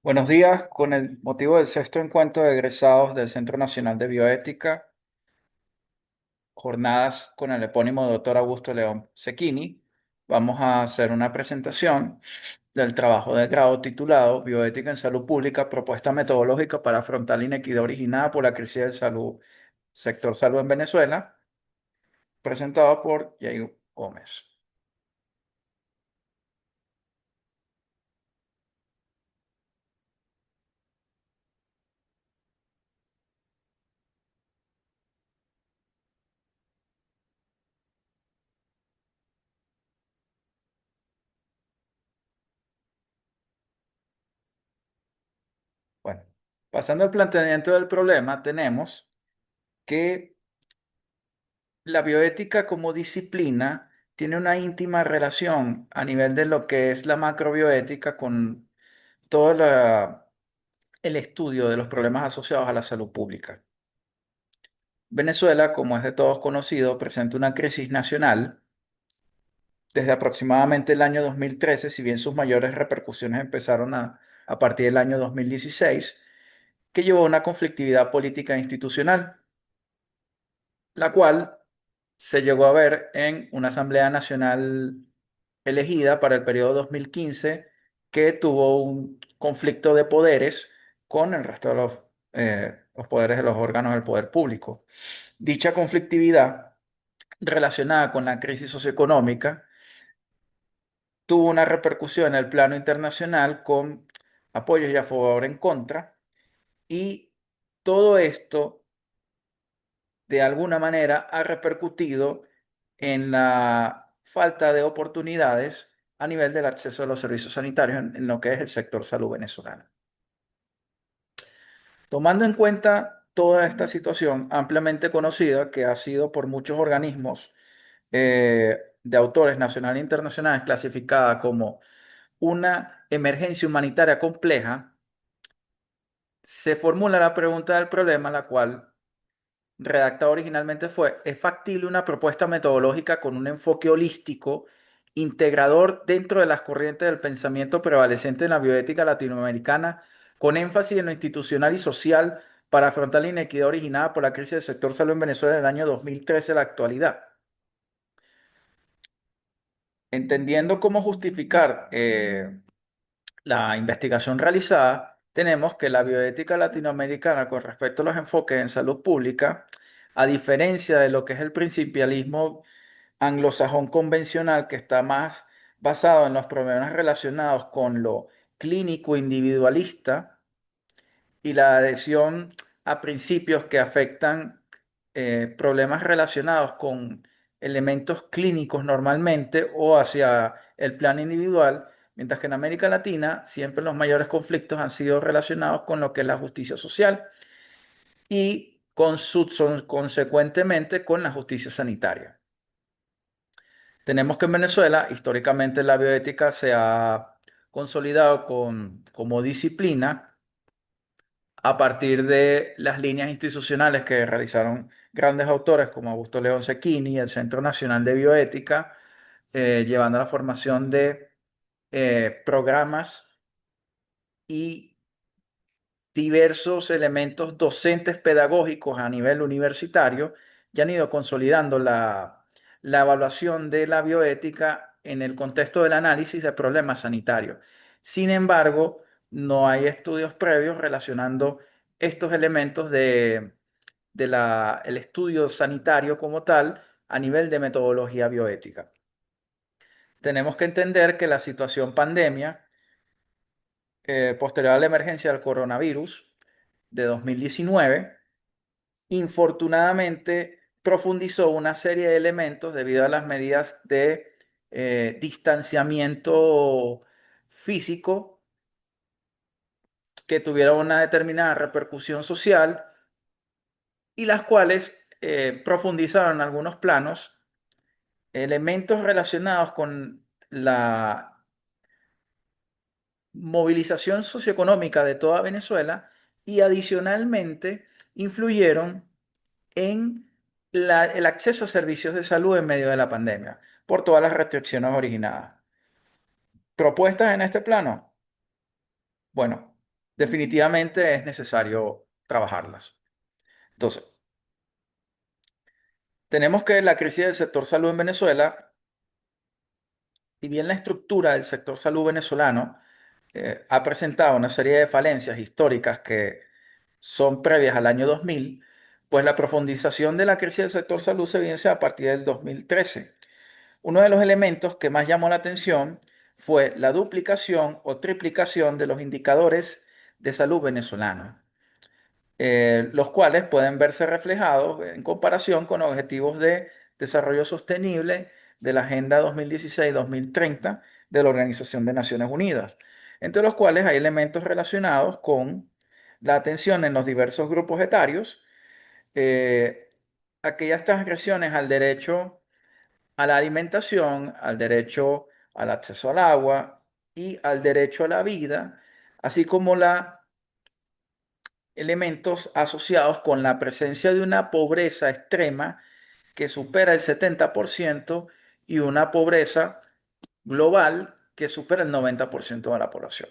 Buenos días, con el motivo del sexto encuentro de egresados del Centro Nacional de Bioética, jornadas con el epónimo doctor Augusto León Cecchini, vamos a hacer una presentación del trabajo de grado titulado Bioética en Salud Pública, propuesta metodológica para afrontar la inequidad originada por la crisis del sector salud en Venezuela, presentado por Yair Gómez. Bueno, pasando al planteamiento del problema, tenemos que la bioética como disciplina tiene una íntima relación a nivel de lo que es la macrobioética con todo el estudio de los problemas asociados a la salud pública. Venezuela, como es de todos conocido, presenta una crisis nacional desde aproximadamente el año 2013, si bien sus mayores repercusiones empezaron a partir del año 2016, que llevó a una conflictividad política e institucional, la cual se llegó a ver en una Asamblea Nacional elegida para el periodo 2015 que tuvo un conflicto de poderes con el resto de los poderes de los órganos del poder público. Dicha conflictividad relacionada con la crisis socioeconómica tuvo una repercusión en el plano internacional con apoyos y a favor en contra, y todo esto de alguna manera ha repercutido en la falta de oportunidades a nivel del acceso a los servicios sanitarios en lo que es el sector salud venezolano. Tomando en cuenta toda esta situación ampliamente conocida que ha sido por muchos organismos de autores nacionales e internacionales clasificada como una emergencia humanitaria compleja, se formula la pregunta del problema, la cual redactada originalmente fue: ¿es factible una propuesta metodológica con un enfoque holístico, integrador dentro de las corrientes del pensamiento prevalecente en la bioética latinoamericana, con énfasis en lo institucional y social para afrontar la inequidad originada por la crisis del sector salud en Venezuela en el año 2013 a la actualidad? Entendiendo cómo justificar la investigación realizada, tenemos que la bioética latinoamericana con respecto a los enfoques en salud pública, a diferencia de lo que es el principialismo anglosajón convencional, que está más basado en los problemas relacionados con lo clínico individualista y la adhesión a principios que afectan problemas relacionados con elementos clínicos normalmente o hacia el plano individual, mientras que en América Latina siempre los mayores conflictos han sido relacionados con lo que es la justicia social y consecuentemente con la justicia sanitaria. Tenemos que en Venezuela, históricamente, la bioética se ha consolidado como disciplina a partir de las líneas institucionales que realizaron grandes autores como Augusto León Cecchini y el Centro Nacional de Bioética, llevando a la formación de programas y diversos elementos docentes pedagógicos a nivel universitario, y han ido consolidando la evaluación de la bioética en el contexto del análisis de problemas sanitarios. Sin embargo, no hay estudios previos relacionando estos elementos de el estudio sanitario como tal a nivel de metodología bioética. Tenemos que entender que la situación pandemia posterior a la emergencia del coronavirus de 2019, infortunadamente profundizó una serie de elementos debido a las medidas de distanciamiento físico que tuvieron una determinada repercusión social y las cuales profundizaron en algunos planos elementos relacionados con la movilización socioeconómica de toda Venezuela y adicionalmente influyeron en el acceso a servicios de salud en medio de la pandemia por todas las restricciones originadas. ¿Propuestas en este plano? Bueno, definitivamente es necesario trabajarlas. Entonces, tenemos que la crisis del sector salud en Venezuela, si bien la estructura del sector salud venezolano ha presentado una serie de falencias históricas que son previas al año 2000, pues la profundización de la crisis del sector salud se evidencia a partir del 2013. Uno de los elementos que más llamó la atención fue la duplicación o triplicación de los indicadores de salud venezolanos, los cuales pueden verse reflejados en comparación con objetivos de desarrollo sostenible de la Agenda 2016-2030 de la Organización de Naciones Unidas, entre los cuales hay elementos relacionados con la atención en los diversos grupos etarios, eh, aquellas transgresiones al derecho a la alimentación, al derecho al acceso al agua y al derecho a la vida, así como la elementos asociados con la presencia de una pobreza extrema que supera el 70% y una pobreza global que supera el 90% de la población.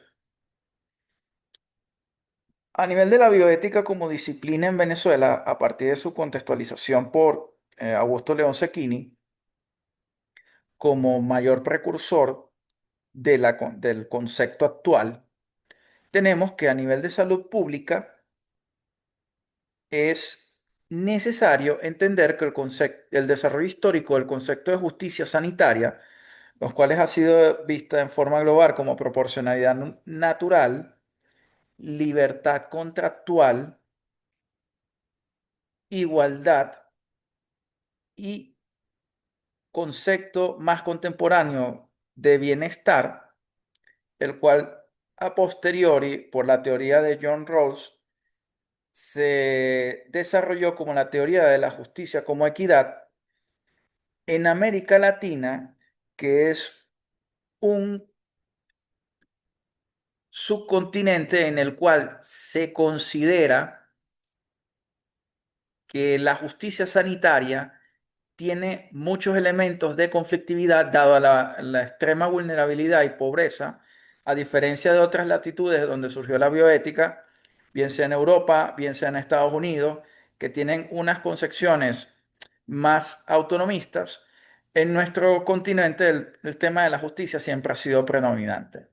A nivel de la bioética como disciplina en Venezuela, a partir de su contextualización por Augusto León Cecchini como mayor precursor del concepto actual, tenemos que a nivel de salud pública es necesario entender que el desarrollo histórico del concepto de justicia sanitaria, los cuales ha sido vista en forma global como proporcionalidad natural, libertad contractual, igualdad y concepto más contemporáneo de bienestar, el cual a posteriori, por la teoría de John Rawls, se desarrolló como la teoría de la justicia como equidad en América Latina, que es un subcontinente en el cual se considera que la justicia sanitaria tiene muchos elementos de conflictividad dado a la extrema vulnerabilidad y pobreza, a diferencia de otras latitudes donde surgió la bioética, bien sea en Europa, bien sea en Estados Unidos, que tienen unas concepciones más autonomistas. En nuestro continente el tema de la justicia siempre ha sido predominante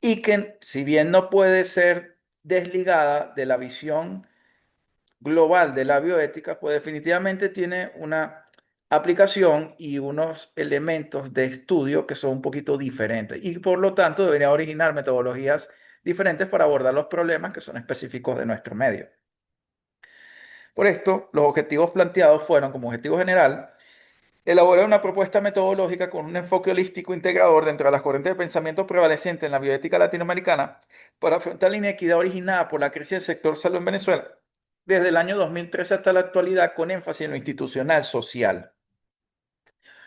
y que si bien no puede ser desligada de la visión global de la bioética, pues definitivamente tiene una aplicación y unos elementos de estudio que son un poquito diferentes y por lo tanto debería originar metodologías diferentes para abordar los problemas que son específicos de nuestro medio. Por esto, los objetivos planteados fueron como objetivo general elaborar una propuesta metodológica con un enfoque holístico integrador dentro de las corrientes de pensamiento prevalecientes en la bioética latinoamericana para afrontar la inequidad originada por la crisis del sector salud en Venezuela desde el año 2013 hasta la actualidad con énfasis en lo institucional social.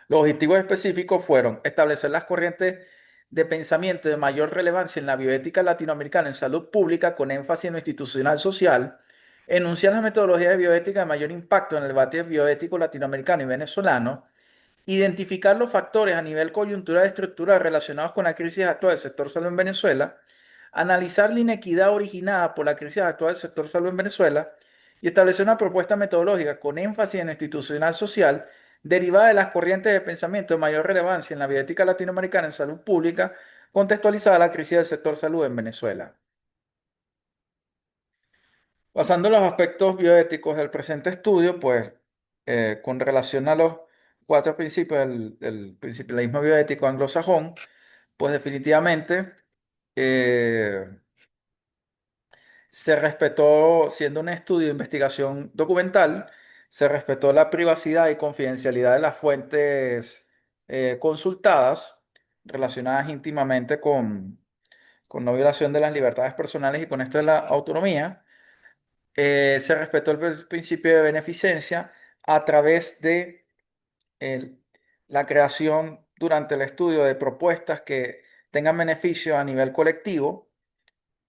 Los objetivos específicos fueron establecer las corrientes de pensamiento de mayor relevancia en la bioética latinoamericana en salud pública con énfasis en lo institucional social, enunciar las metodologías de bioética de mayor impacto en el debate bioético latinoamericano y venezolano, identificar los factores a nivel coyuntural y estructural relacionados con la crisis actual del sector salud en Venezuela, analizar la inequidad originada por la crisis actual del sector salud en Venezuela y establecer una propuesta metodológica con énfasis en lo institucional social derivada de las corrientes de pensamiento de mayor relevancia en la bioética latinoamericana en salud pública, contextualizada a la crisis del sector salud en Venezuela. Basando los aspectos bioéticos del presente estudio, pues con relación a los cuatro principios del principialismo bioético anglosajón, pues definitivamente eh, se respetó, siendo un estudio de investigación documental, se respetó la privacidad y confidencialidad de las fuentes consultadas relacionadas íntimamente con no violación de las libertades personales y con esto de la autonomía. Se respetó el principio de beneficencia a través de el- la creación durante el estudio de propuestas que tengan beneficio a nivel colectivo,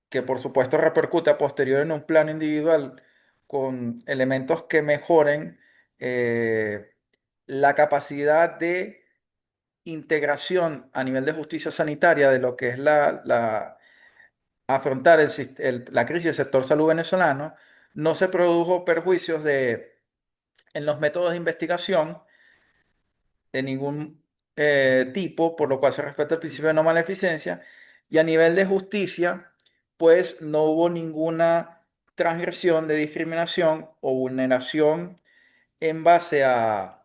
que por supuesto repercute a posteriori en un plano individual con elementos que mejoren eh, la capacidad de integración a nivel de justicia sanitaria de lo que es afrontar la crisis del sector salud venezolano, no se produjo perjuicios en los métodos de investigación de ningún tipo, por lo cual se respeta el principio de no maleficencia, y a nivel de justicia, pues no hubo ninguna transgresión de discriminación o vulneración en base a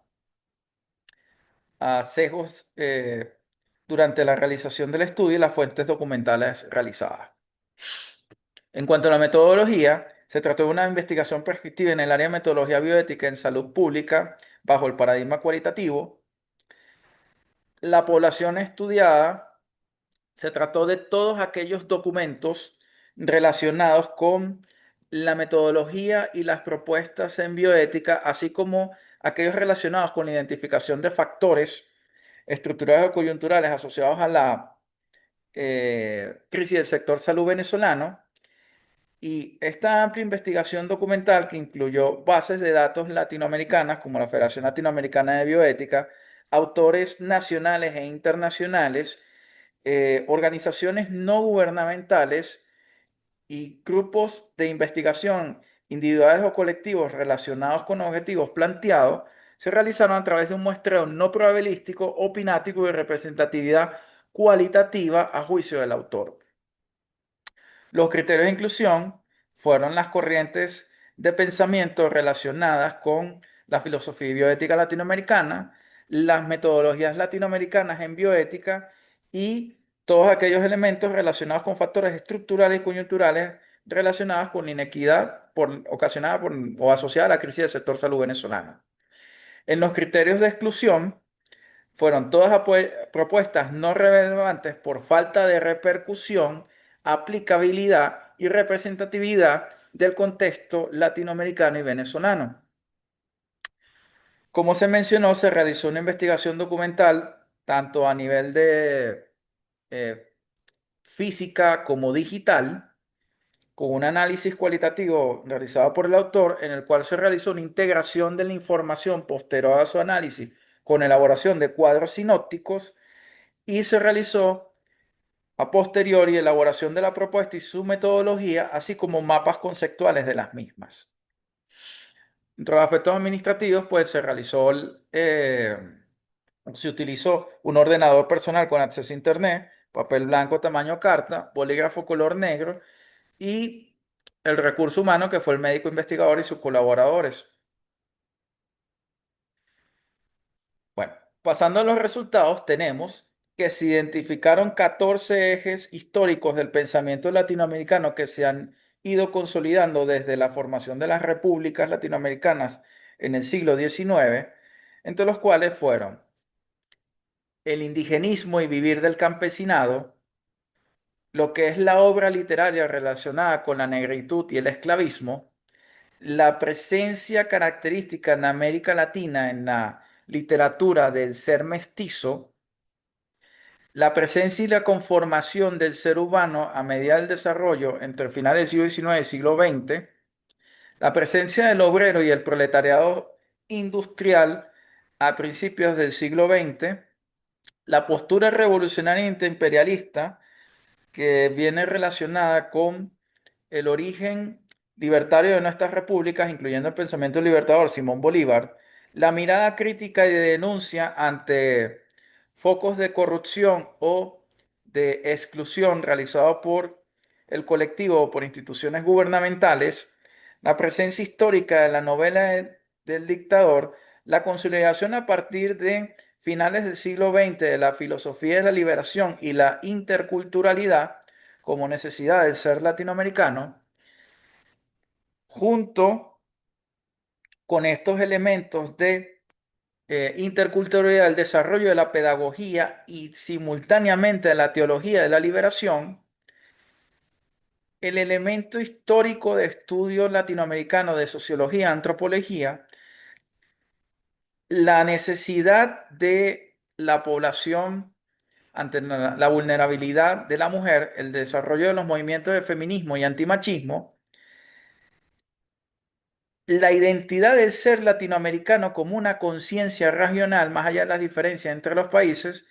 sesgos durante la realización del estudio y las fuentes documentales realizadas. En cuanto a la metodología, se trató de una investigación prescriptiva en el área de metodología bioética en salud pública bajo el paradigma cualitativo. La población estudiada se trató de todos aquellos documentos relacionados con la metodología y las propuestas en bioética, así como aquellos relacionados con la identificación de factores estructurales o coyunturales asociados a la crisis del sector salud venezolano. Y esta amplia investigación documental que incluyó bases de datos latinoamericanas como la Federación Latinoamericana de Bioética, autores nacionales e internacionales, organizaciones no gubernamentales y grupos de investigación individuales o colectivos relacionados con objetivos planteados, se realizaron a través de un muestreo no probabilístico, opinático y de representatividad cualitativa a juicio del autor. Los criterios de inclusión fueron las corrientes de pensamiento relacionadas con la filosofía y bioética latinoamericana, las metodologías latinoamericanas en bioética y todos aquellos elementos relacionados con factores estructurales y coyunturales relacionados con la inequidad ocasionada por, o asociada a la crisis del sector salud venezolano. En los criterios de exclusión, fueron todas propuestas no relevantes por falta de repercusión, aplicabilidad y representatividad del contexto latinoamericano y venezolano. Como se mencionó, se realizó una investigación documental tanto a nivel de eh, física como digital, con un análisis cualitativo realizado por el autor, en el cual se realizó una integración de la información posterior a su análisis con elaboración de cuadros sinópticos y se realizó a posteriori elaboración de la propuesta y su metodología, así como mapas conceptuales de las mismas. Entre los aspectos administrativos, pues se utilizó un ordenador personal con acceso a Internet, papel blanco tamaño carta, bolígrafo color negro y el recurso humano que fue el médico investigador y sus colaboradores. Bueno, pasando a los resultados, tenemos que se identificaron 14 ejes históricos del pensamiento latinoamericano que se han ido consolidando desde la formación de las repúblicas latinoamericanas en el siglo XIX, entre los cuales fueron el indigenismo y vivir del campesinado, lo que es la obra literaria relacionada con la negritud y el esclavismo, la presencia característica en América Latina en la literatura del ser mestizo, la presencia y la conformación del ser humano a medida del desarrollo entre finales del siglo XIX y siglo XX, la presencia del obrero y el proletariado industrial a principios del siglo XX, la postura revolucionaria e imperialista que viene relacionada con el origen libertario de nuestras repúblicas, incluyendo el pensamiento libertador Simón Bolívar, la mirada crítica y de denuncia ante focos de corrupción o de exclusión realizados por el colectivo o por instituciones gubernamentales, la presencia histórica de la novela del dictador, la consolidación a partir de finales del siglo XX de la filosofía de la liberación y la interculturalidad como necesidad de ser latinoamericano, junto con estos elementos de interculturalidad, el desarrollo de la pedagogía y simultáneamente de la teología de la liberación, el elemento histórico de estudio latinoamericano de sociología, antropología, la necesidad de la población ante la vulnerabilidad de la mujer, el desarrollo de los movimientos de feminismo y antimachismo, la identidad del ser latinoamericano como una conciencia regional, más allá de las diferencias entre los países,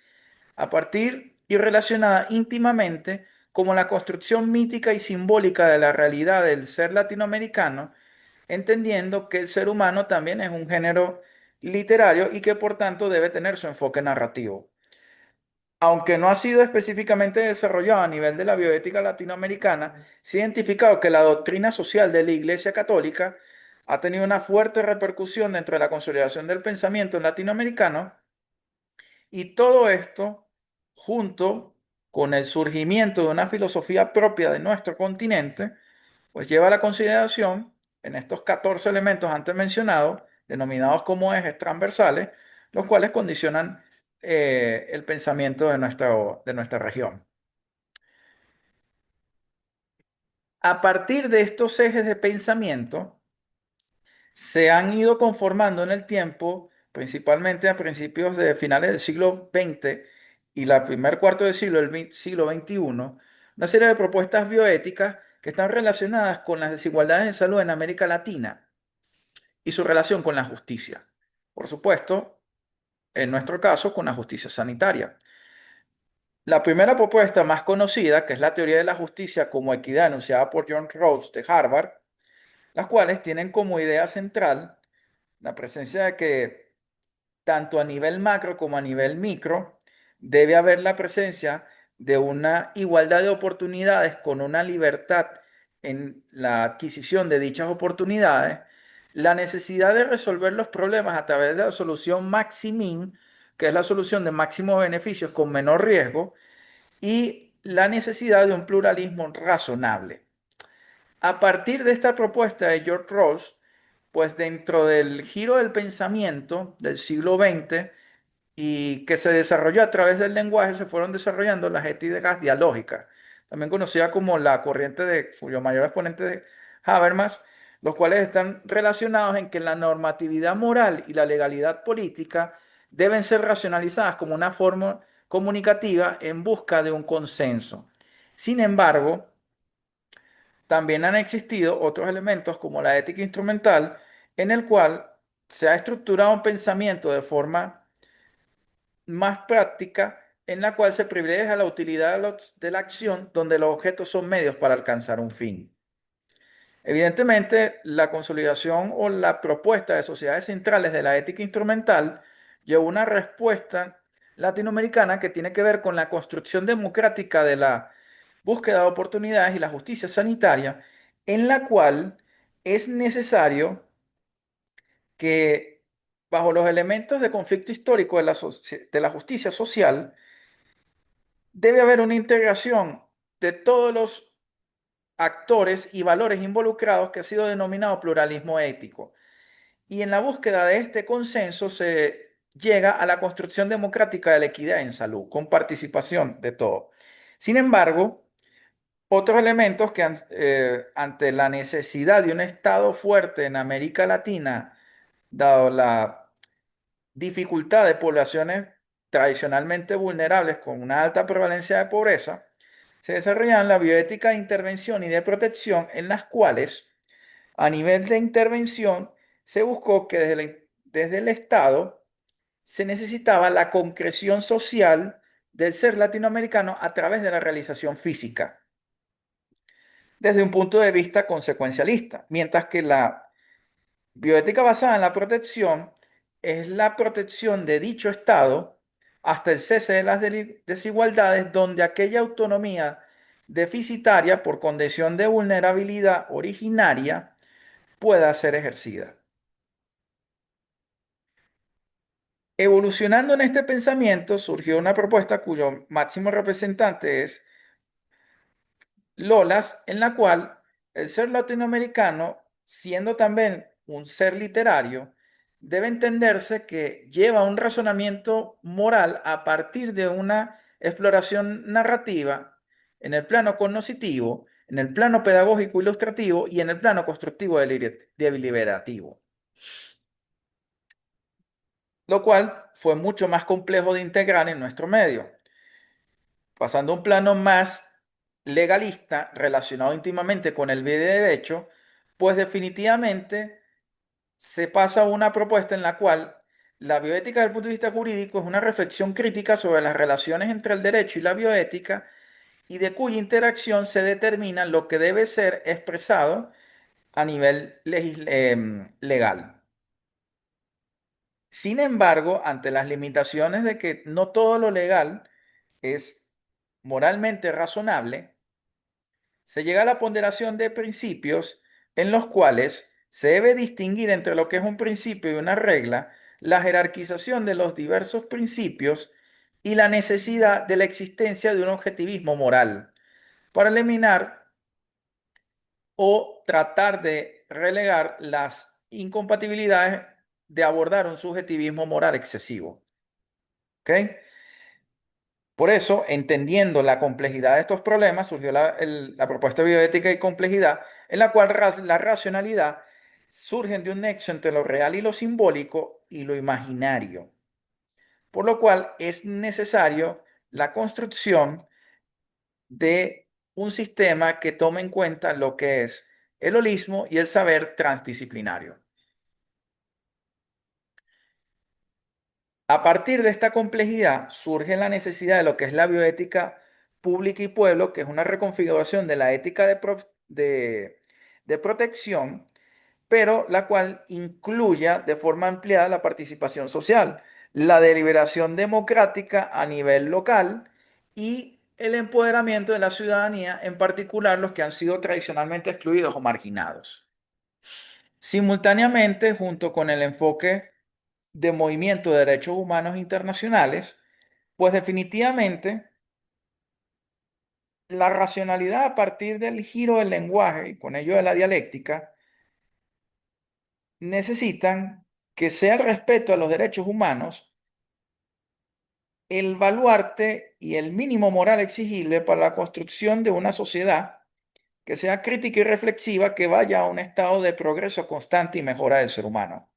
a partir y relacionada íntimamente como la construcción mítica y simbólica de la realidad del ser latinoamericano, entendiendo que el ser humano también es un género literario y que por tanto debe tener su enfoque narrativo. Aunque no ha sido específicamente desarrollado a nivel de la bioética latinoamericana, se ha identificado que la doctrina social de la Iglesia Católica ha tenido una fuerte repercusión dentro de la consolidación del pensamiento latinoamericano, y todo esto, junto con el surgimiento de una filosofía propia de nuestro continente, pues lleva a la consideración en estos 14 elementos antes mencionados, denominados como ejes transversales, los cuales condicionan el pensamiento de nuestra región. A partir de estos ejes de pensamiento, se han ido conformando en el tiempo, principalmente a principios de finales del siglo XX y la primer cuarto del siglo, el siglo XXI, una serie de propuestas bioéticas que están relacionadas con las desigualdades en salud en América Latina y su relación con la justicia. Por supuesto, en nuestro caso, con la justicia sanitaria. La primera propuesta más conocida, que es la teoría de la justicia como equidad enunciada por John Rawls de Harvard, las cuales tienen como idea central la presencia de que tanto a nivel macro como a nivel micro debe haber la presencia de una igualdad de oportunidades con una libertad en la adquisición de dichas oportunidades, la necesidad de resolver los problemas a través de la solución maximin, que es la solución de máximos beneficios con menor riesgo, y la necesidad de un pluralismo razonable. A partir de esta propuesta de George Rawls, pues dentro del giro del pensamiento del siglo XX y que se desarrolló a través del lenguaje, se fueron desarrollando las éticas dialógicas, también conocida como la corriente de cuyo mayor exponente de Habermas, los cuales están relacionados en que la normatividad moral y la legalidad política deben ser racionalizadas como una forma comunicativa en busca de un consenso. Sin embargo, también han existido otros elementos como la ética instrumental, en el cual se ha estructurado un pensamiento de forma más práctica, en la cual se privilegia la utilidad de la acción, donde los objetos son medios para alcanzar un fin. Evidentemente, la consolidación o la propuesta de sociedades centrales de la ética instrumental llevó una respuesta latinoamericana que tiene que ver con la construcción democrática de la búsqueda de oportunidades y la justicia sanitaria, en la cual es necesario que, bajo los elementos de conflicto histórico de la justicia social, debe haber una integración de todos los actores y valores involucrados que ha sido denominado pluralismo ético. Y en la búsqueda de este consenso se llega a la construcción democrática de la equidad en salud, con participación de todos. Sin embargo, otros elementos que ante la necesidad de un Estado fuerte en América Latina, dado la dificultad de poblaciones tradicionalmente vulnerables con una alta prevalencia de pobreza, se desarrollan la bioética de intervención y de protección, en las cuales, a nivel de intervención, se buscó que desde el Estado se necesitaba la concreción social del ser latinoamericano a través de la realización física, desde un punto de vista consecuencialista, mientras que la bioética basada en la protección es la protección de dicho Estado hasta el cese de las desigualdades, donde aquella autonomía deficitaria por condición de vulnerabilidad originaria pueda ser ejercida. Evolucionando en este pensamiento, surgió una propuesta cuyo máximo representante es Lolas, en la cual el ser latinoamericano, siendo también un ser literario, debe entenderse que lleva un razonamiento moral a partir de una exploración narrativa en el plano cognoscitivo, en el plano pedagógico ilustrativo y en el plano constructivo deliberativo, lo cual fue mucho más complejo de integrar en nuestro medio. Pasando a un plano más legalista, relacionado íntimamente con el bien de derecho, pues definitivamente se pasa a una propuesta en la cual la bioética desde el punto de vista jurídico es una reflexión crítica sobre las relaciones entre el derecho y la bioética, y de cuya interacción se determina lo que debe ser expresado a nivel legal. Sin embargo, ante las limitaciones de que no todo lo legal es moralmente razonable, se llega a la ponderación de principios en los cuales se debe distinguir entre lo que es un principio y una regla, la jerarquización de los diversos principios y la necesidad de la existencia de un objetivismo moral para eliminar o tratar de relegar las incompatibilidades de abordar un subjetivismo moral excesivo. ¿Ok? Por eso, entendiendo la complejidad de estos problemas, surgió la propuesta de bioética y complejidad, en la cual la racionalidad surge de un nexo entre lo real y lo simbólico y lo imaginario, por lo cual es necesario la construcción de un sistema que tome en cuenta lo que es el holismo y el saber transdisciplinario. A partir de esta complejidad surge la necesidad de lo que es la bioética pública y pueblo, que es una reconfiguración de la ética de protección, pero la cual incluya de forma ampliada la participación social, la deliberación democrática a nivel local y el empoderamiento de la ciudadanía, en particular los que han sido tradicionalmente excluidos o marginados. Simultáneamente, junto con el enfoque de movimiento de derechos humanos internacionales, pues definitivamente la racionalidad a partir del giro del lenguaje y con ello de la dialéctica necesitan que sea el respeto a los derechos humanos el baluarte y el mínimo moral exigible para la construcción de una sociedad que sea crítica y reflexiva, que vaya a un estado de progreso constante y mejora del ser humano.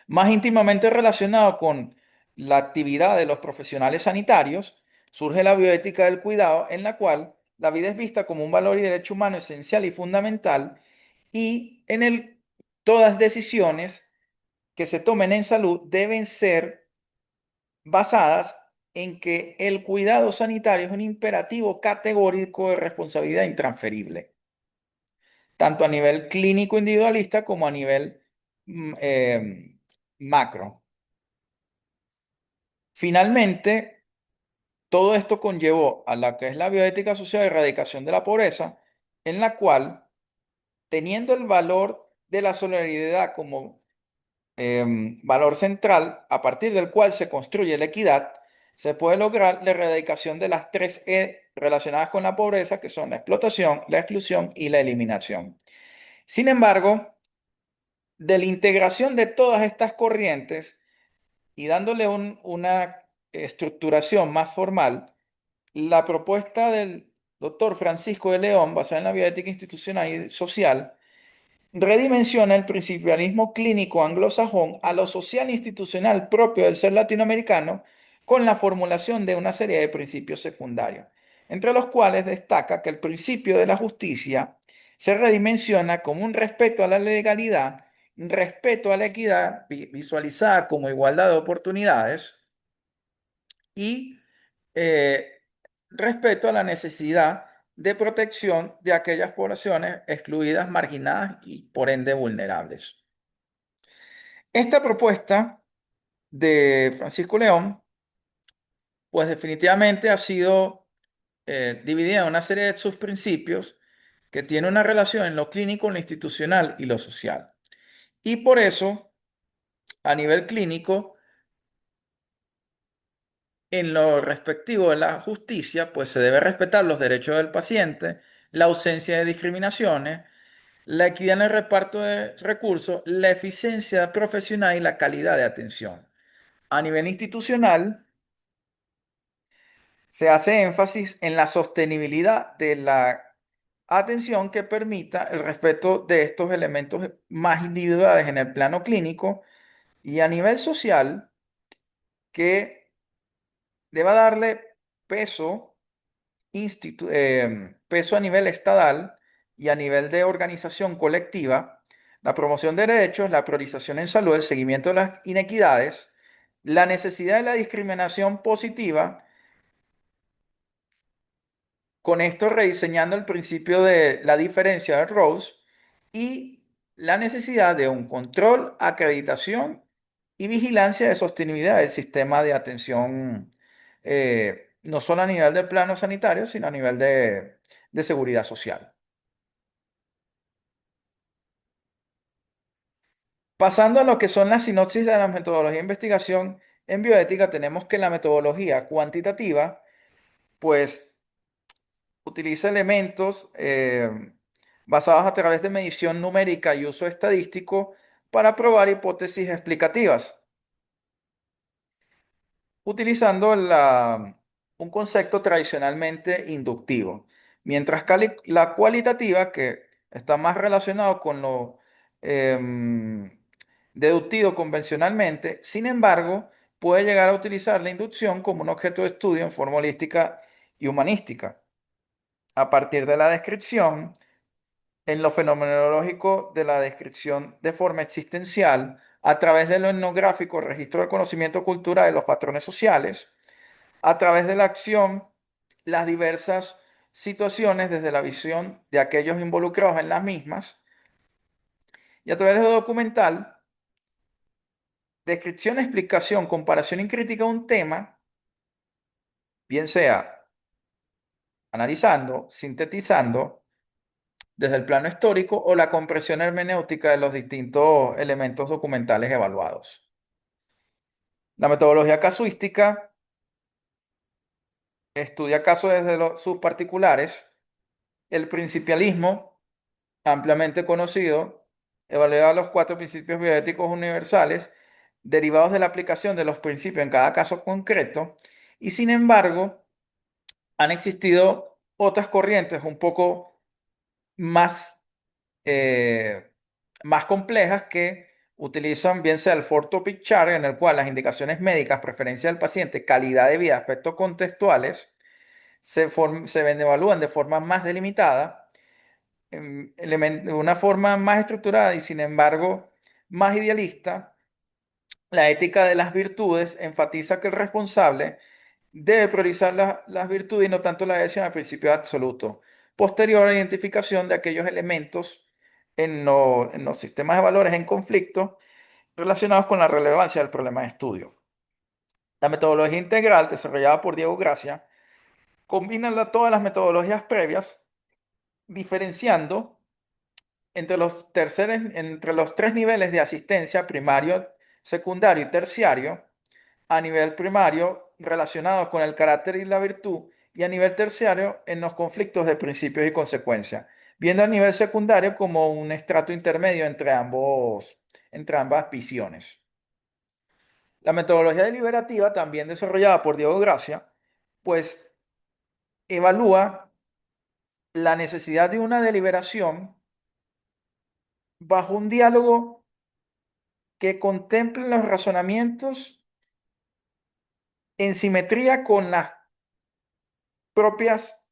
Más íntimamente relacionado con la actividad de los profesionales sanitarios, surge la bioética del cuidado, en la cual la vida es vista como un valor y derecho humano esencial y fundamental, y en el todas decisiones que se tomen en salud deben ser basadas en que el cuidado sanitario es un imperativo categórico de responsabilidad intransferible, tanto a nivel clínico individualista como a nivel macro. Finalmente, todo esto conllevó a la que es la bioética social de erradicación de la pobreza, en la cual, teniendo el valor de la solidaridad como valor central, a partir del cual se construye la equidad, se puede lograr la erradicación de las tres E relacionadas con la pobreza, que son la explotación, la exclusión y la eliminación. Sin embargo, de la integración de todas estas corrientes y dándole una estructuración más formal, la propuesta del doctor Francisco de León, basada en la bioética institucional y social, redimensiona el principialismo clínico anglosajón a lo social e institucional propio del ser latinoamericano, con la formulación de una serie de principios secundarios, entre los cuales destaca que el principio de la justicia se redimensiona como un respeto a la legalidad, un respeto a la equidad visualizada como igualdad de oportunidades y eh, respeto a la necesidad de protección de aquellas poblaciones excluidas, marginadas y por ende vulnerables. Esta propuesta de Francisco León, pues definitivamente ha sido dividida en una serie de sus principios que tiene una relación en lo clínico, lo institucional y lo social. Y por eso, a nivel clínico, en lo respectivo de la justicia, pues se debe respetar los derechos del paciente, la ausencia de discriminaciones, la equidad en el reparto de recursos, la eficiencia profesional y la calidad de atención. A nivel institucional, se hace énfasis en la sostenibilidad de la atención que permita el respeto de estos elementos más individuales en el plano clínico, y a nivel social, que deba darle peso peso a nivel estatal y a nivel de organización colectiva, la promoción de derechos, la priorización en salud, el seguimiento de las inequidades, la necesidad de la discriminación positiva con esto rediseñando el principio de la diferencia de roles y la necesidad de un control, acreditación y vigilancia de sostenibilidad del sistema de atención, no solo a nivel del plano sanitario, sino a nivel de seguridad social. Pasando a lo que son las sinopsis de la metodología de investigación en bioética, tenemos que la metodología cuantitativa, pues, utiliza elementos basados a través de medición numérica y uso estadístico para probar hipótesis explicativas, utilizando un concepto tradicionalmente inductivo, mientras que la cualitativa, que está más relacionado con lo em, deductido convencionalmente, sin embargo, puede llegar a utilizar la inducción como un objeto de estudio en forma holística y humanística, a partir de la descripción en lo fenomenológico de la descripción de forma existencial a través de lo etnográfico, registro del conocimiento cultural de los patrones sociales, a través de la acción, las diversas situaciones desde la visión de aquellos involucrados en las mismas, y a través de lo documental, descripción, explicación, comparación y crítica de un tema, bien sea analizando, sintetizando, desde el plano histórico o la comprensión hermenéutica de los distintos elementos documentales evaluados. La metodología casuística estudia casos desde sus particulares. El principialismo, ampliamente conocido, evalúa los cuatro principios bioéticos universales derivados de la aplicación de los principios en cada caso concreto, y sin embargo han existido otras corrientes un poco más eh, más complejas que utilizan bien sea el Four Topic Chart, en el cual las indicaciones médicas, preferencia del paciente, calidad de vida, aspectos contextuales, se evalúan de forma más delimitada, de una forma más estructurada y sin embargo más idealista. La ética de las virtudes enfatiza que el responsable debe priorizar las virtudes y no tanto la adhesión al principio absoluto. Posterior a la identificación de aquellos elementos en los sistemas de valores en conflicto relacionados con la relevancia del problema de estudio. La metodología integral desarrollada por Diego Gracia combina todas las metodologías previas, diferenciando entre los tres niveles de asistencia, primario, secundario y terciario, a nivel primario relacionados con el carácter y la virtud, y a nivel terciario en los conflictos de principios y consecuencias, viendo a nivel secundario como un estrato intermedio entre ambas visiones. La metodología deliberativa, también desarrollada por Diego Gracia, pues evalúa la necesidad de una deliberación bajo un diálogo que contemple los razonamientos en simetría con las propias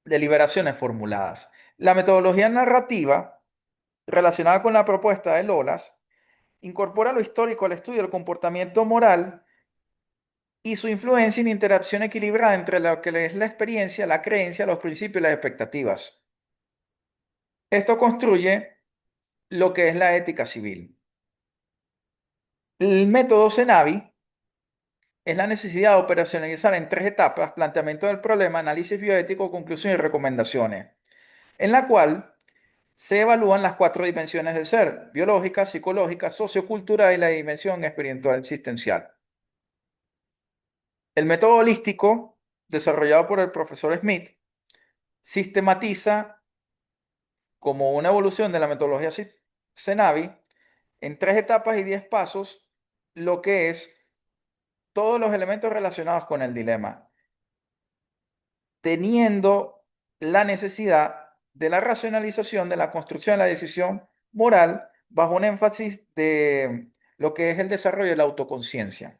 deliberaciones formuladas. La metodología narrativa relacionada con la propuesta de Lolas incorpora lo histórico al estudio del comportamiento moral y su influencia en interacción equilibrada entre lo que es la experiencia, la creencia, los principios y las expectativas. Esto construye lo que es la ética civil. El método CENAVI es la necesidad de operacionalizar en tres etapas: planteamiento del problema, análisis bioético, conclusión y recomendaciones, en la cual se evalúan las cuatro dimensiones del ser: biológica, psicológica, sociocultural y la dimensión espiritual existencial. El método holístico, desarrollado por el profesor Smith, sistematiza como una evolución de la metodología CENAVI en tres etapas y 10 pasos lo que es todos los elementos relacionados con el dilema, teniendo la necesidad de la racionalización de la construcción de la decisión moral bajo un énfasis de lo que es el desarrollo de la autoconciencia.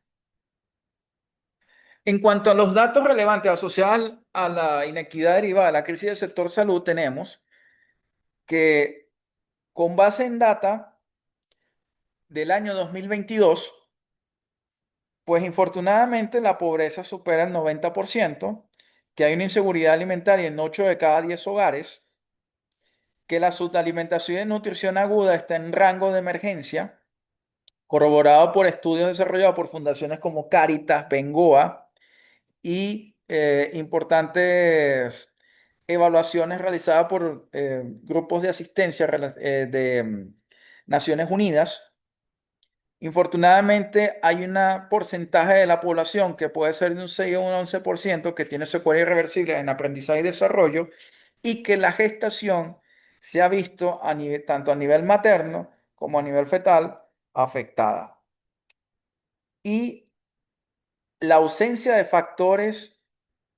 En cuanto a los datos relevantes asociados a la inequidad derivada de la crisis del sector salud, tenemos que con base en data del año 2022, pues infortunadamente la pobreza supera el 90%, que hay una inseguridad alimentaria en 8 de cada 10 hogares, que la subalimentación y nutrición aguda está en rango de emergencia, corroborado por estudios desarrollados por fundaciones como Caritas, Bengoa y importantes evaluaciones realizadas por grupos de asistencia de Naciones Unidas. Infortunadamente, hay un porcentaje de la población que puede ser de un 6 o un 11% que tiene secuelas irreversibles en aprendizaje y desarrollo y que la gestación se ha visto tanto a nivel materno como a nivel fetal afectada. Y la ausencia de factores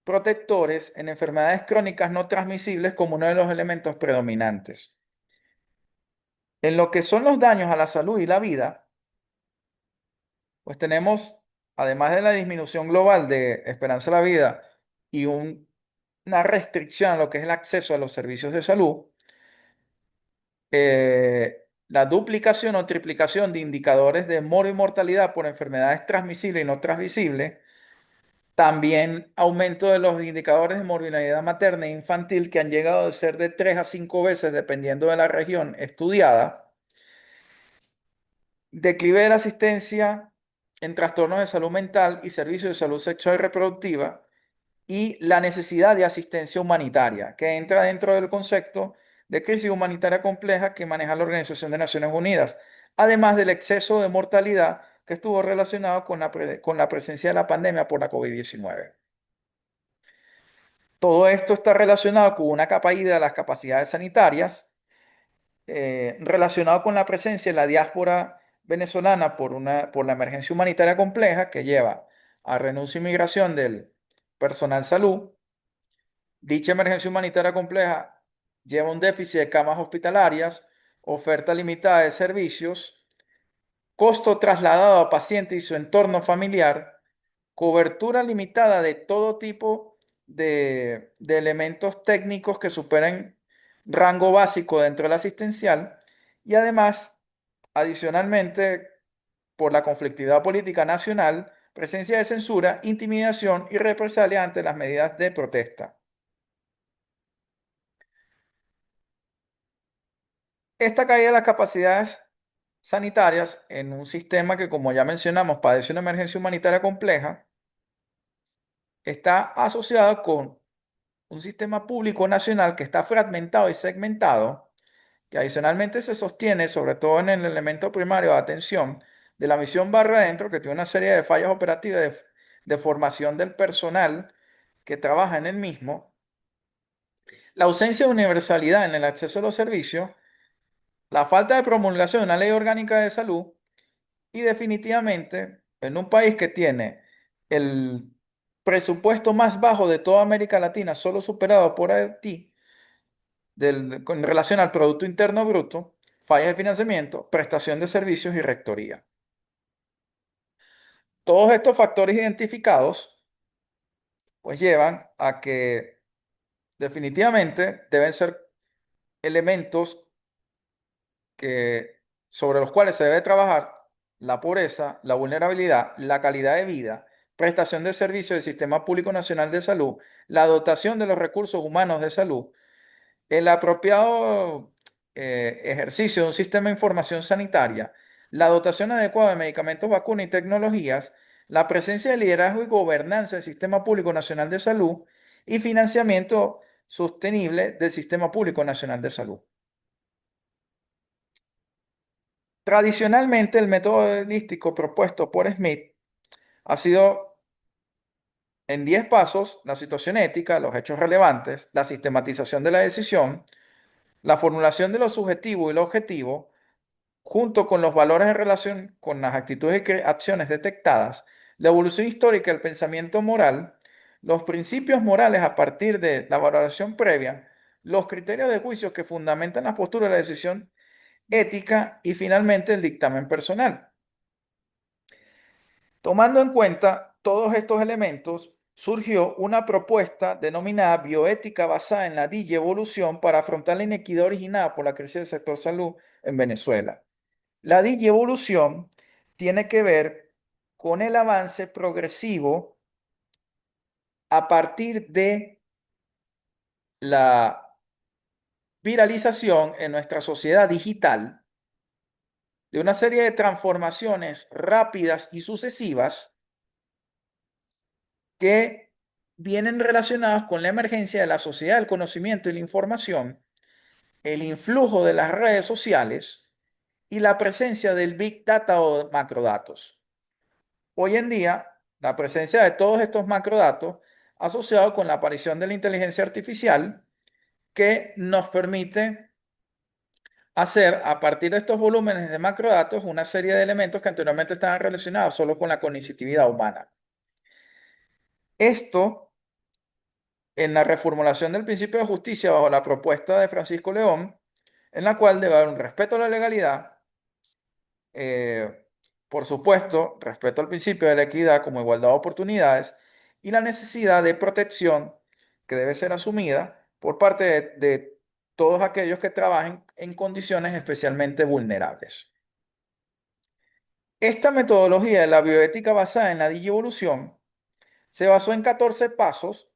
protectores en enfermedades crónicas no transmisibles como uno de los elementos predominantes. En lo que son los daños a la salud y la vida, pues tenemos, además de la disminución global de esperanza de la vida y una restricción a lo que es el acceso a los servicios de salud, la duplicación o triplicación de indicadores de mortalidad por enfermedades transmisibles y no transmisibles, también aumento de los indicadores de morbilidad materna e infantil que han llegado a ser de 3 a 5 veces dependiendo de la región estudiada, declive de la asistencia en trastornos de salud mental y servicios de salud sexual y reproductiva, y la necesidad de asistencia humanitaria, que entra dentro del concepto de crisis humanitaria compleja que maneja la Organización de Naciones Unidas, además del exceso de mortalidad que estuvo relacionado con la presencia de la pandemia por la COVID-19. Todo esto está relacionado con una caída de las capacidades sanitarias, relacionado con la presencia de la diáspora venezolana por la emergencia humanitaria compleja que lleva a renuncia y migración del personal salud. Dicha emergencia humanitaria compleja lleva un déficit de camas hospitalarias, oferta limitada de servicios, costo trasladado a paciente y su entorno familiar, cobertura limitada de todo tipo de elementos técnicos que superen rango básico dentro del asistencial y además, adicionalmente, por la conflictividad política nacional, presencia de censura, intimidación y represalia ante las medidas de protesta. Esta caída de las capacidades sanitarias en un sistema que, como ya mencionamos, padece una emergencia humanitaria compleja, está asociada con un sistema público nacional que está fragmentado y segmentado, que adicionalmente se sostiene sobre todo en el elemento primario de atención de la misión Barra Adentro, que tiene una serie de fallas operativas de formación del personal que trabaja en el mismo, la ausencia de universalidad en el acceso a los servicios, la falta de promulgación de una ley orgánica de salud y definitivamente en un país que tiene el presupuesto más bajo de toda América Latina, solo superado por Haití, con relación al Producto Interno Bruto, fallas de financiamiento, prestación de servicios y rectoría. Todos estos factores identificados pues llevan a que definitivamente deben ser elementos sobre los cuales se debe trabajar: la pobreza, la vulnerabilidad, la calidad de vida, prestación de servicios del Sistema Público Nacional de Salud, la dotación de los recursos humanos de salud, el apropiado ejercicio de un sistema de información sanitaria, la dotación adecuada de medicamentos, vacunas y tecnologías, la presencia de liderazgo y gobernanza del Sistema Público Nacional de Salud y financiamiento sostenible del Sistema Público Nacional de Salud. Tradicionalmente, el método holístico propuesto por Smith ha sido en 10 pasos: la situación ética, los hechos relevantes, la sistematización de la decisión, la formulación de lo subjetivo y lo objetivo, junto con los valores en relación con las actitudes y acciones detectadas, la evolución histórica del pensamiento moral, los principios morales a partir de la valoración previa, los criterios de juicio que fundamentan la postura de la decisión ética y finalmente el dictamen personal. Tomando en cuenta todos estos elementos, surgió una propuesta denominada bioética basada en la digievolución para afrontar la inequidad originada por la crisis del sector salud en Venezuela. La digievolución tiene que ver con el avance progresivo a partir de la viralización en nuestra sociedad digital de una serie de transformaciones rápidas y sucesivas que vienen relacionadas con la emergencia de la sociedad del conocimiento y la información, el influjo de las redes sociales y la presencia del Big Data o macrodatos. Hoy en día, la presencia de todos estos macrodatos asociados con la aparición de la inteligencia artificial que nos permite hacer a partir de estos volúmenes de macrodatos una serie de elementos que anteriormente estaban relacionados solo con la cognitividad humana. Esto en la reformulación del principio de justicia bajo la propuesta de Francisco León, en la cual debe haber un respeto a la legalidad, por supuesto, respeto al principio de la equidad como igualdad de oportunidades y la necesidad de protección que debe ser asumida por parte de todos aquellos que trabajen en condiciones especialmente vulnerables. Esta metodología de la bioética basada en la digievolución se basó en 14 pasos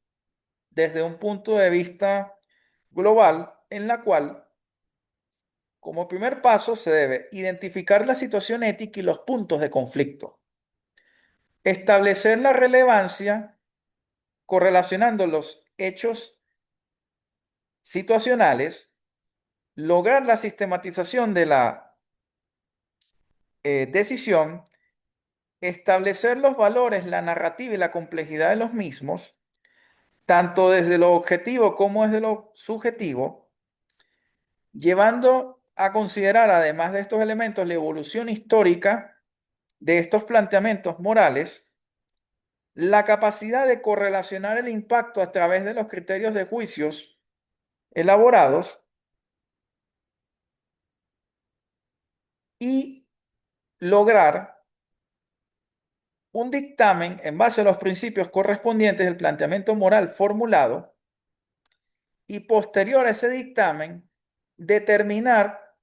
desde un punto de vista global, en la cual, como primer paso, se debe identificar la situación ética y los puntos de conflicto, establecer la relevancia correlacionando los hechos situacionales, lograr la sistematización de la decisión, establecer los valores, la narrativa y la complejidad de los mismos, tanto desde lo objetivo como desde lo subjetivo, llevando a considerar, además de estos elementos, la evolución histórica de estos planteamientos morales, la capacidad de correlacionar el impacto a través de los criterios de juicios elaborados y lograr un dictamen en base a los principios correspondientes del planteamiento moral formulado y posterior a ese dictamen determinar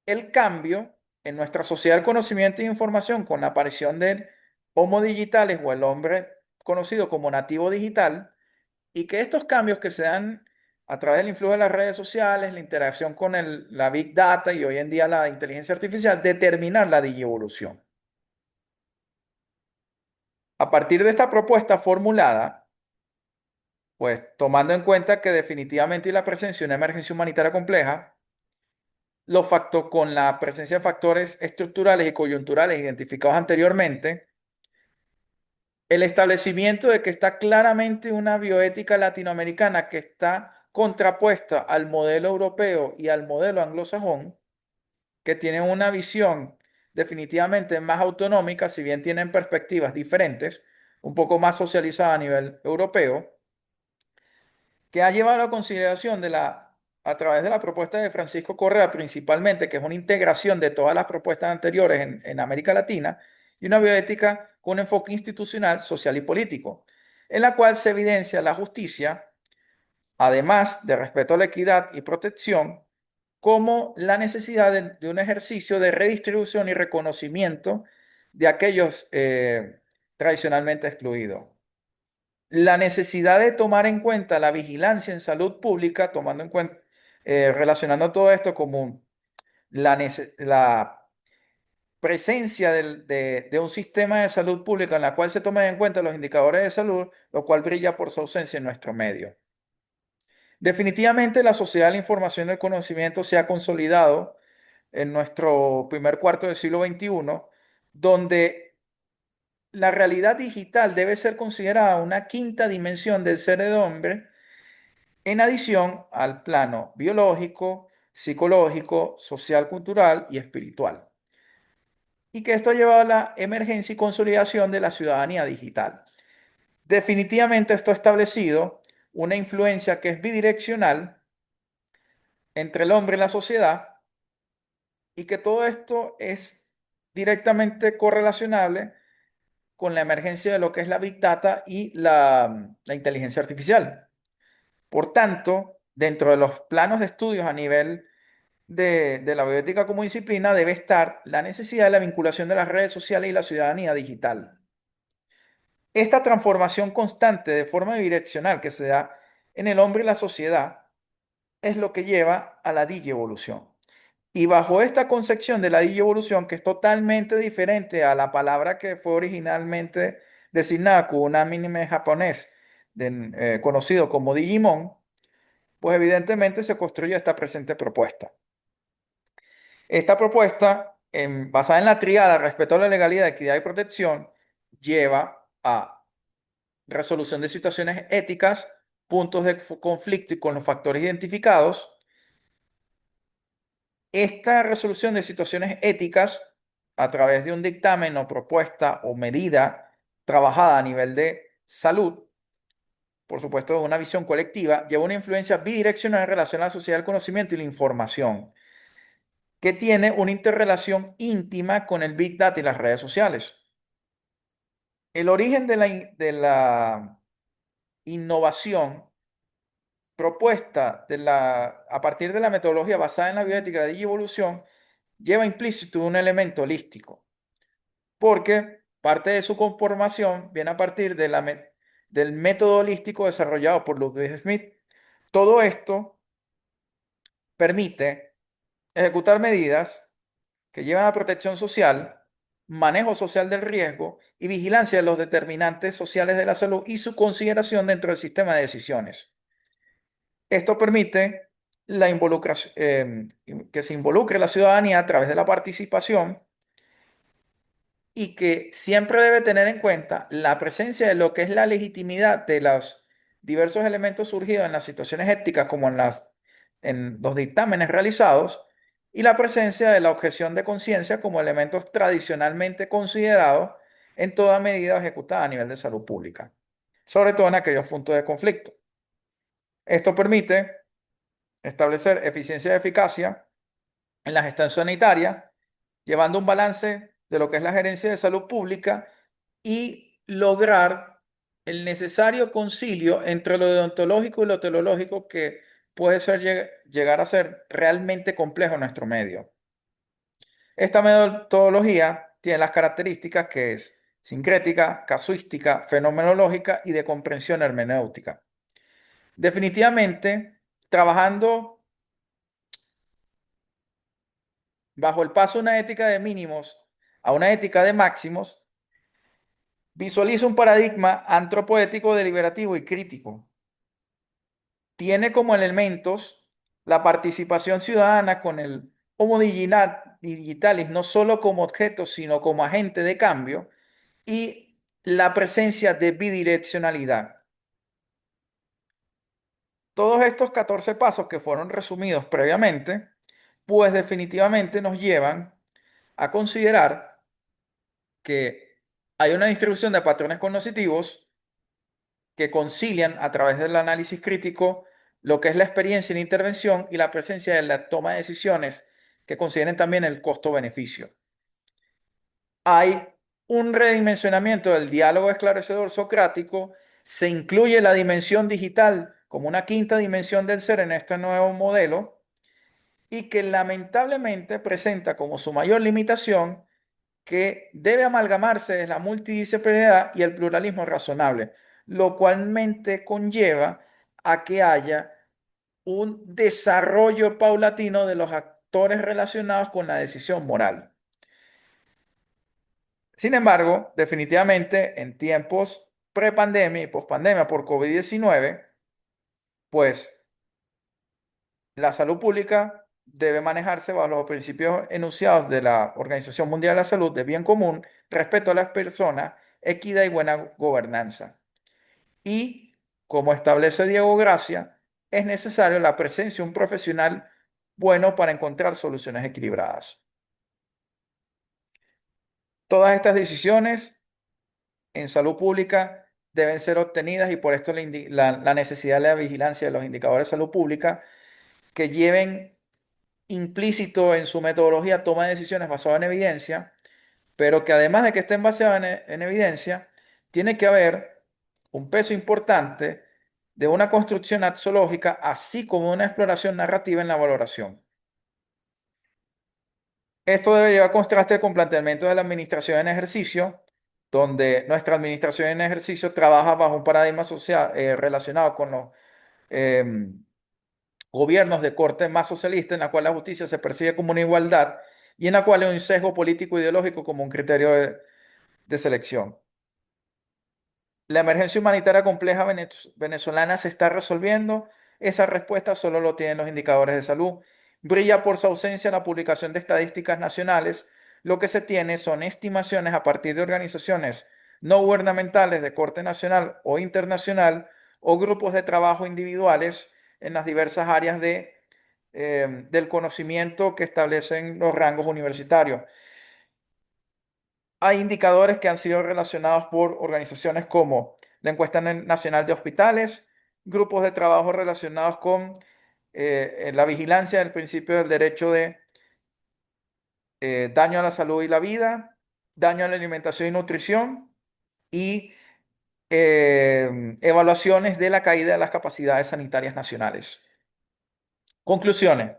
el cambio en nuestra sociedad del conocimiento e información con la aparición del Homo digitales o el hombre conocido como nativo digital, y que estos cambios que se dan a través del influjo de las redes sociales, la interacción con la Big Data y hoy en día la inteligencia artificial, determinar la digievolución. A partir de esta propuesta formulada, pues tomando en cuenta que definitivamente hay la presencia de una emergencia humanitaria compleja, con la presencia de factores estructurales y coyunturales identificados anteriormente, el establecimiento de que está claramente una bioética latinoamericana que está contrapuesta al modelo europeo y al modelo anglosajón, que tienen una visión definitivamente más autonómica, si bien tienen perspectivas diferentes, un poco más socializada a nivel europeo, que ha llevado a la consideración a través de la propuesta de Francisco Correa principalmente, que es una integración de todas las propuestas anteriores en América Latina, y una bioética con un enfoque institucional, social y político, en la cual se evidencia la justicia, además de respeto a la equidad y protección, como la necesidad de un ejercicio de redistribución y reconocimiento de aquellos tradicionalmente excluidos. La necesidad de tomar en cuenta la vigilancia en salud pública, tomando en cuenta, relacionando todo esto como la presencia de un sistema de salud pública en la cual se tomen en cuenta los indicadores de salud, lo cual brilla por su ausencia en nuestro medio. Definitivamente la sociedad de la información y el conocimiento se ha consolidado en nuestro primer cuarto del siglo XXI, donde la realidad digital debe ser considerada una quinta dimensión del ser del hombre, en adición al plano biológico, psicológico, social, cultural y espiritual. Y que esto ha llevado a la emergencia y consolidación de la ciudadanía digital. Definitivamente esto ha establecido una influencia que es bidireccional entre el hombre y la sociedad, y que todo esto es directamente correlacionable con la emergencia de lo que es la Big Data y la inteligencia artificial. Por tanto, dentro de los planos de estudios a nivel de la bioética como disciplina debe estar la necesidad de la vinculación de las redes sociales y la ciudadanía digital. Esta transformación constante de forma bidireccional que se da en el hombre y la sociedad es lo que lleva a la digievolución. Y bajo esta concepción de la digievolución, que es totalmente diferente a la palabra que fue originalmente designada como un anime japonés conocido como Digimon, pues evidentemente se construye esta presente propuesta. Esta propuesta, basada en la tríada respeto a la legalidad, equidad y protección, lleva a resolución de situaciones éticas, puntos de conflicto y con los factores identificados. Esta resolución de situaciones éticas, a través de un dictamen o propuesta o medida trabajada a nivel de salud, por supuesto, una visión colectiva, lleva una influencia bidireccional en relación a la sociedad del conocimiento y la información, que tiene una interrelación íntima con el Big Data y las redes sociales. El origen de la innovación propuesta a partir de la metodología basada en la bioética de la digievolución lleva implícito un elemento holístico, porque parte de su conformación viene a partir del método holístico desarrollado por Ludwig Smith. Todo esto permite ejecutar medidas que llevan a protección social, manejo social del riesgo y vigilancia de los determinantes sociales de la salud y su consideración dentro del sistema de decisiones. Esto permite que se involucre la ciudadanía a través de la participación y que siempre debe tener en cuenta la presencia de lo que es la legitimidad de los diversos elementos surgidos en las situaciones éticas como en los dictámenes realizados y la presencia de la objeción de conciencia como elementos tradicionalmente considerados en toda medida ejecutada a nivel de salud pública, sobre todo en aquellos puntos de conflicto. Esto permite establecer eficiencia y eficacia en la gestión sanitaria, llevando un balance de lo que es la gerencia de salud pública y lograr el necesario concilio entre lo deontológico y lo teleológico que puede llegar a ser realmente complejo en nuestro medio. Esta metodología tiene las características que es sincrética, casuística, fenomenológica y de comprensión hermenéutica. Definitivamente, trabajando bajo el paso de una ética de mínimos a una ética de máximos, visualiza un paradigma antropoético, deliberativo y crítico. Tiene como elementos la participación ciudadana con el Homo digitalis, no solo como objeto, sino como agente de cambio, y la presencia de bidireccionalidad. Todos estos 14 pasos que fueron resumidos previamente, pues definitivamente nos llevan a considerar que hay una distribución de patrones cognitivos que concilian a través del análisis crítico lo que es la experiencia en intervención y la presencia de la toma de decisiones que consideren también el costo-beneficio. Hay un redimensionamiento del diálogo esclarecedor socrático, se incluye la dimensión digital como una quinta dimensión del ser en este nuevo modelo y que lamentablemente presenta como su mayor limitación que debe amalgamarse la multidisciplinariedad y el pluralismo razonable, lo cualmente conlleva a que haya un desarrollo paulatino de los actores relacionados con la decisión moral. Sin embargo, definitivamente en tiempos prepandemia y pospandemia por COVID-19, pues la salud pública debe manejarse bajo los principios enunciados de la Organización Mundial de la Salud de bien común, respeto a las personas, equidad y buena gobernanza. Y, como establece Diego Gracia, es necesario la presencia de un profesional bueno para encontrar soluciones equilibradas. Todas estas decisiones en salud pública deben ser obtenidas y por esto la necesidad de la vigilancia de los indicadores de salud pública que lleven implícito en su metodología toma de decisiones basada en evidencia, pero que además de que estén basadas en evidencia, tiene que haber un peso importante de una construcción axiológica, así como una exploración narrativa en la valoración. Esto debe llevar contraste con planteamientos de la administración en ejercicio, donde nuestra administración en ejercicio trabaja bajo un paradigma social, relacionado con los em, gobiernos de corte más socialista, en la cual la justicia se percibe como una igualdad y en la cual hay un sesgo político ideológico como un criterio de selección. La emergencia humanitaria compleja venezolana se está resolviendo. Esa respuesta solo lo tienen los indicadores de salud. Brilla por su ausencia la publicación de estadísticas nacionales. Lo que se tiene son estimaciones a partir de organizaciones no gubernamentales de corte nacional o internacional o grupos de trabajo individuales en las diversas áreas del conocimiento que establecen los rangos universitarios. Hay indicadores que han sido relacionados por organizaciones como la Encuesta Nacional de Hospitales, grupos de trabajo relacionados con la vigilancia del principio del derecho de daño a la salud y la vida, daño a la alimentación y nutrición y evaluaciones de la caída de las capacidades sanitarias nacionales. Conclusiones.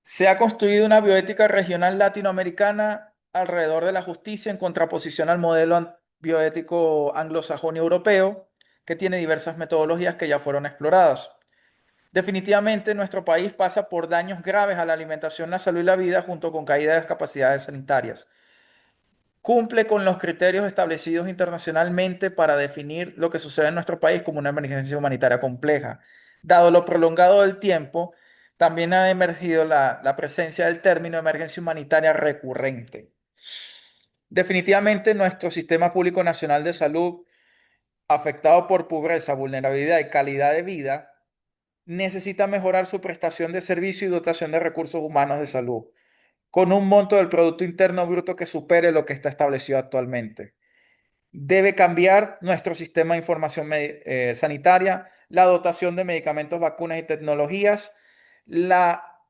Se ha construido una bioética regional latinoamericana alrededor de la justicia en contraposición al modelo bioético anglosajón y europeo, que tiene diversas metodologías que ya fueron exploradas. Definitivamente nuestro país pasa por daños graves a la alimentación, la salud y la vida junto con caída de las capacidades sanitarias. Cumple con los criterios establecidos internacionalmente para definir lo que sucede en nuestro país como una emergencia humanitaria compleja. Dado lo prolongado del tiempo, también ha emergido la presencia del término emergencia humanitaria recurrente. Definitivamente nuestro sistema público nacional de salud, afectado por pobreza, vulnerabilidad y calidad de vida, necesita mejorar su prestación de servicio y dotación de recursos humanos de salud, con un monto del Producto Interno Bruto que supere lo que está establecido actualmente. Debe cambiar nuestro sistema de información sanitaria, la dotación de medicamentos, vacunas y tecnologías, la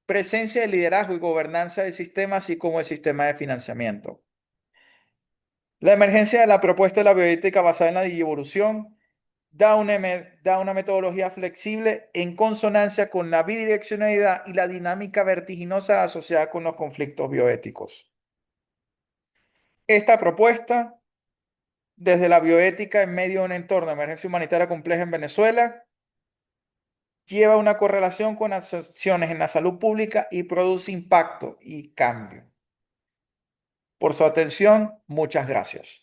presencia de liderazgo y gobernanza del sistema, así como el sistema de financiamiento. La emergencia de la propuesta de la bioética basada en la digievolución da una metodología flexible en consonancia con la bidireccionalidad y la dinámica vertiginosa asociada con los conflictos bioéticos. Esta propuesta, desde la bioética en medio de un entorno de emergencia humanitaria compleja en Venezuela, lleva una correlación con acciones en la salud pública y produce impacto y cambio. Por su atención, muchas gracias.